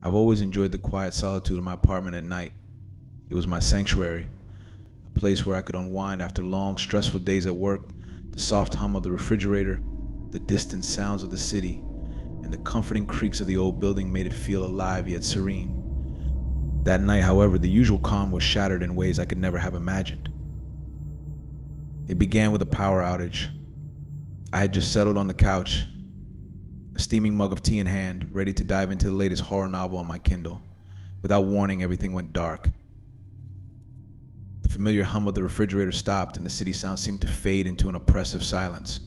I've always enjoyed the quiet solitude of my apartment at night. It was my sanctuary, a place where I could unwind after long, stressful days at work. The soft hum of the refrigerator, the distant sounds of the city, and the comforting creaks of the old building made it feel alive yet serene. That night, however, the usual calm was shattered in ways I could never have imagined. It began with a power outage. I had just settled on the couch, a steaming mug of tea in hand, ready to dive into the latest horror novel on my Kindle. Without warning, everything went dark. The familiar hum of the refrigerator stopped, and the city sound seemed to fade into an oppressive silence.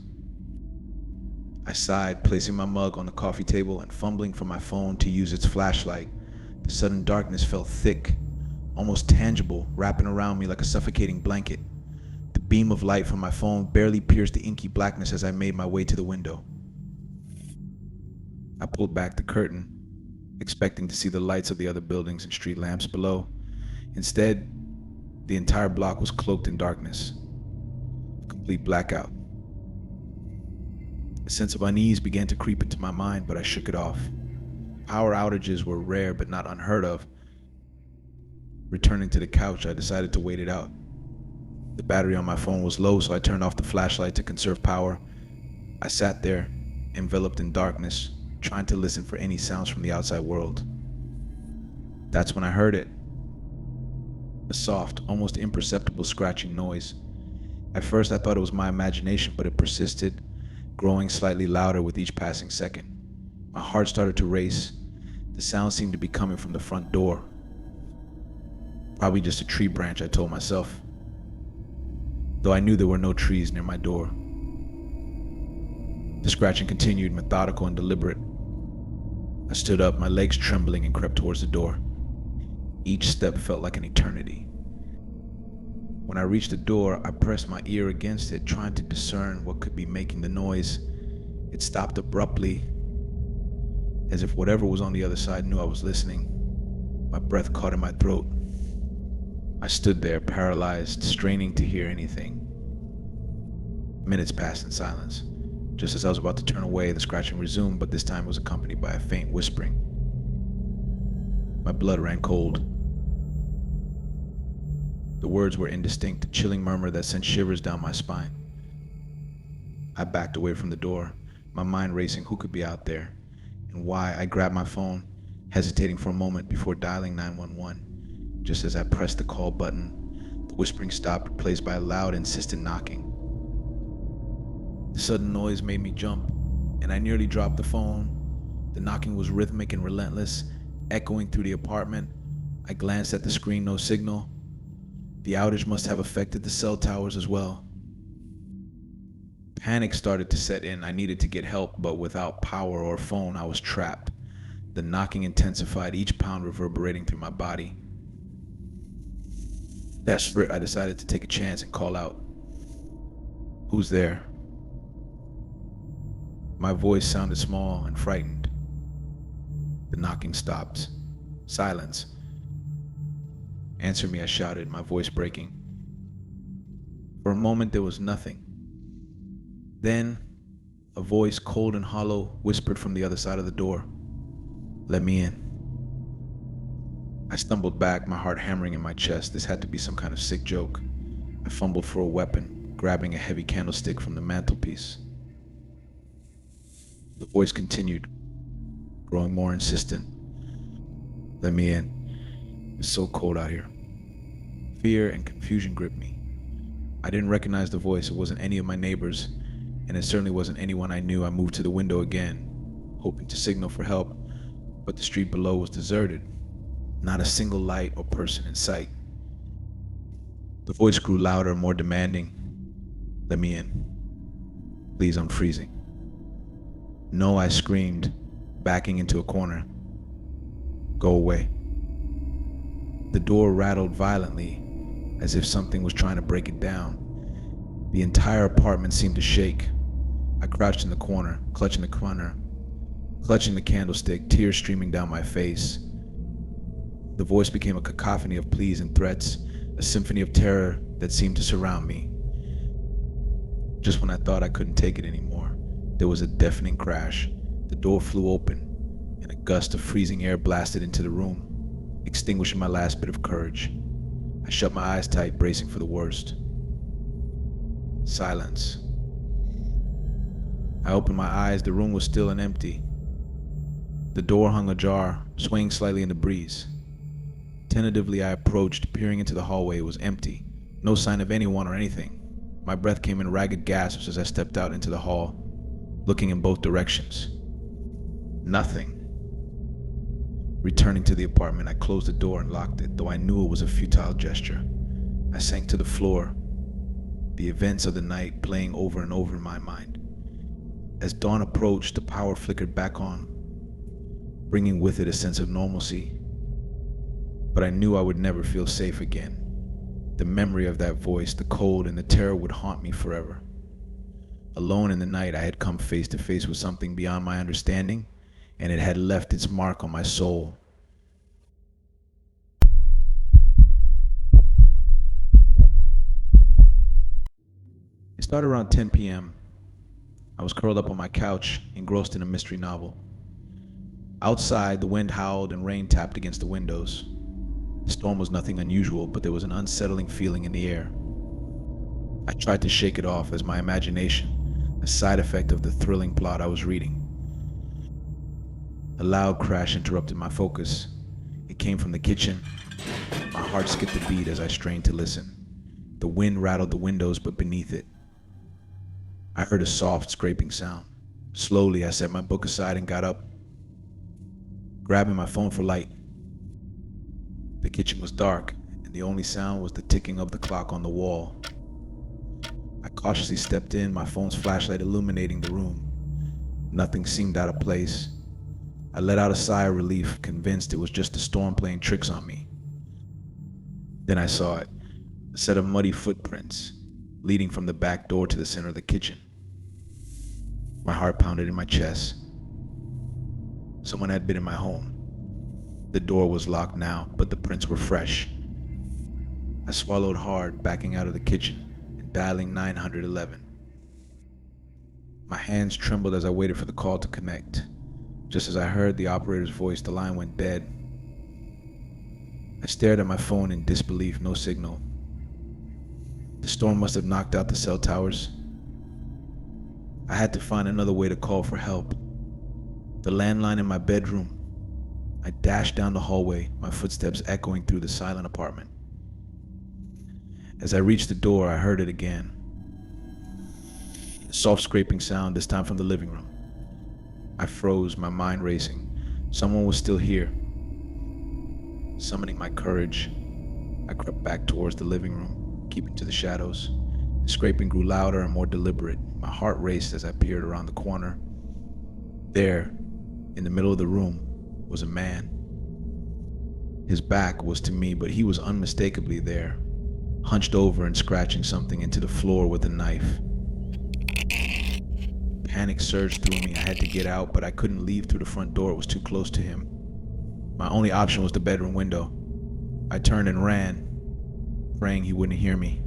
I sighed, placing my mug on the coffee table and fumbling for my phone to use its flashlight. The sudden darkness felt thick, almost tangible, wrapping around me like a suffocating blanket. The beam of light from my phone barely pierced the inky blackness as I made my way to the window. I pulled back the curtain, expecting to see the lights of the other buildings and street lamps below. Instead, the entire block was cloaked in darkness, a complete blackout. A sense of unease began to creep into my mind, but I shook it off. Power outages were rare but not unheard of. Returning to the couch, I decided to wait it out. The battery on my phone was low, so I turned off the flashlight to conserve power. I sat there, enveloped in darkness, trying to listen for any sounds from the outside world. That's when I heard it. A soft, almost imperceptible scratching noise. At first I thought it was my imagination, but it persisted, growing slightly louder with each passing second. My heart started to race. The sound seemed to be coming from the front door. Probably just a tree branch, I told myself, though I knew there were no trees near my door. The scratching continued, methodical and deliberate. I stood up, my legs trembling, and crept towards the door. Each step felt like an eternity. When I reached the door, I pressed my ear against it, trying to discern what could be making the noise. It stopped abruptly, as if whatever was on the other side knew I was listening. My breath caught in my throat. I stood there, paralyzed, straining to hear anything. Minutes passed in silence. Just as I was about to turn away, the scratching resumed, but this time it was accompanied by a faint whispering. My blood ran cold. The words were indistinct, a chilling murmur that sent shivers down my spine. I backed away from the door, my mind racing who could be out there, and why. I grabbed my phone, hesitating for a moment before dialing 911. Just as I pressed the call button, the whispering stopped, replaced by a loud, insistent knocking. The sudden noise made me jump, and I nearly dropped the phone. The knocking was rhythmic and relentless, echoing through the apartment. I glanced at the screen, no signal. The outage must have affected the cell towers as well. Panic started to set in. I needed to get help, but without power or phone, I was trapped. The knocking intensified, each pound reverberating through my body. Desperate, I decided to take a chance and call out. "Who's there?" My voice sounded small and frightened. The knocking stopped. Silence. "Answer me," I shouted, my voice breaking. For a moment there was nothing. Then, a voice, cold and hollow, whispered from the other side of the door. "Let me in." I stumbled back, my heart hammering in my chest. This had to be some kind of sick joke. I fumbled for a weapon, grabbing a heavy candlestick from the mantelpiece. The voice continued, growing more insistent. "Let me in. It's so cold out here." Fear and confusion gripped me. I didn't recognize the voice. It wasn't any of my neighbors, and it certainly wasn't anyone I knew. I moved to the window again, hoping to signal for help, but the street below was deserted. Not a single light or person in sight. The voice grew louder, more demanding. "Let me in. Please, I'm freezing." "No," I screamed, backing into a corner. "Go away." The door rattled violently, as if something was trying to break it down. The entire apartment seemed to shake. I crouched in the corner, clutching the candlestick, tears streaming down my face. The voice became a cacophony of pleas and threats, a symphony of terror that seemed to surround me. Just when I thought I couldn't take it anymore, there was a deafening crash. The door flew open. and a gust of freezing air blasted into the room, extinguishing my last bit of courage. I shut my eyes tight, bracing for the worst. Silence. I opened my eyes. The room was still and empty. The door hung ajar, swaying slightly in the breeze. Tentatively, I approached, peering into the hallway. It was empty. No sign of anyone or anything. My breath came in ragged gasps as I stepped out into the hall, looking in both directions. Nothing. Returning to the apartment, I closed the door and locked it, though I knew it was a futile gesture. I sank to the floor, the events of the night playing over and over in my mind. As dawn approached, the power flickered back on, bringing with it a sense of normalcy. But I knew I would never feel safe again. The memory of that voice, the cold and the terror would haunt me forever. Alone in the night, I had come face to face with something beyond my understanding, and it had left its mark on my soul. It started around 10 p.m. I was curled up on my couch, engrossed in a mystery novel. Outside, the wind howled and rain tapped against the windows. The storm was nothing unusual, but there was an unsettling feeling in the air. I tried to shake it off as my imagination, a side effect of the thrilling plot I was reading. A loud crash interrupted my focus. It came from the kitchen. My heart skipped a beat as I strained to listen. The wind rattled the windows, but beneath it, I heard a soft scraping sound. Slowly, I set my book aside and got up, grabbing my phone for light. The kitchen was dark, and the only sound was the ticking of the clock on the wall. I cautiously stepped in, my phone's flashlight illuminating the room. Nothing seemed out of place. I let out a sigh of relief, convinced it was just the storm playing tricks on me. Then I saw it, a set of muddy footprints leading from the back door to the center of the kitchen. My heart pounded in my chest. Someone had been in my home. The door was locked now, but the prints were fresh. I swallowed hard, backing out of the kitchen and dialing 911. My hands trembled as I waited for the call to connect. Just as I heard the operator's voice, the line went dead. I stared at my phone in disbelief, no signal. The storm must have knocked out the cell towers. I had to find another way to call for help. The landline in my bedroom. I dashed down the hallway, my footsteps echoing through the silent apartment. As I reached the door, I heard it again. A soft scraping sound, this time from the living room. I froze, my mind racing. Someone was still here. Summoning my courage, I crept back towards the living room, keeping to the shadows. The scraping grew louder and more deliberate. My heart raced as I peered around the corner. There, in the middle of the room, was a man. His back was to me, but he was unmistakably there, hunched over and scratching something into the floor with a knife. Panic surged through me. I had to get out, but I couldn't leave through the front door. It was too close to him. My only option was the bedroom window. I turned and ran, praying he wouldn't hear me.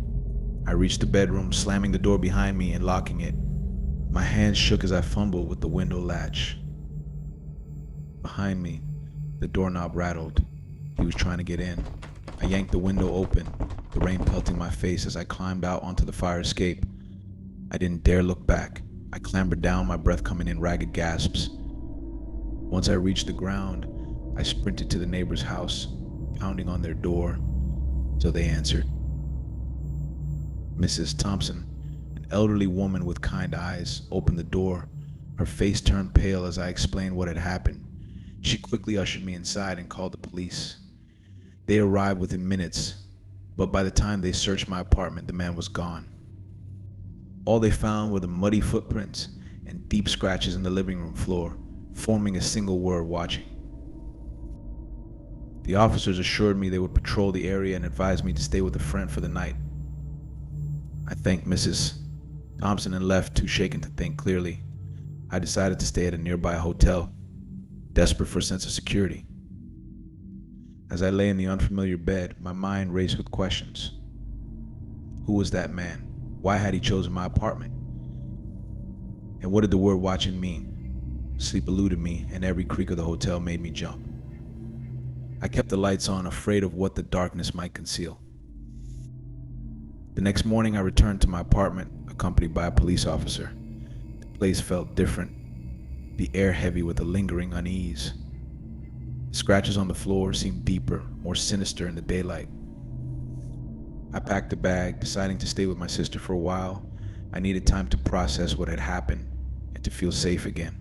I reached the bedroom, slamming the door behind me and locking it. My hands shook as I fumbled with the window latch. Behind me, the doorknob rattled. He was trying to get in. I yanked the window open, the rain pelting my face as I climbed out onto the fire escape. I didn't dare look back. I clambered down, my breath coming in ragged gasps. Once I reached the ground, I sprinted to the neighbor's house, pounding on their door till they answered. Mrs. Thompson, an elderly woman with kind eyes, opened the door. Her face turned pale as I explained what had happened. She quickly ushered me inside and called the police. They arrived within minutes, but by the time they searched my apartment, the man was gone. All they found were the muddy footprints and deep scratches in the living room floor, forming a single word: watching. The officers assured me they would patrol the area and advised me to stay with a friend for the night. I thanked Mrs. Thompson and left, too shaken to think clearly. I decided to stay at a nearby hotel, desperate for a sense of security. As I lay in the unfamiliar bed, my mind raced with questions. Who was that man? Why had he chosen my apartment? And what did the word watching mean? Sleep eluded me, and every creak of the hotel made me jump. I kept the lights on, afraid of what the darkness might conceal. The next morning, I returned to my apartment, accompanied by a police officer. The place felt different, the air heavy with a lingering unease. The scratches on the floor seemed deeper, more sinister in the daylight. I packed a bag, deciding to stay with my sister for a while. I needed time to process what had happened and to feel safe again.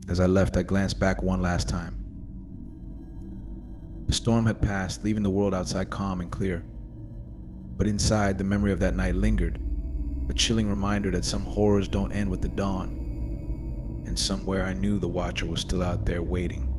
As I left, I glanced back one last time. The storm had passed, leaving the world outside calm and clear. But inside, the memory of that night lingered, a chilling reminder that some horrors don't end with the dawn. And somewhere I knew the Watcher was still out there waiting.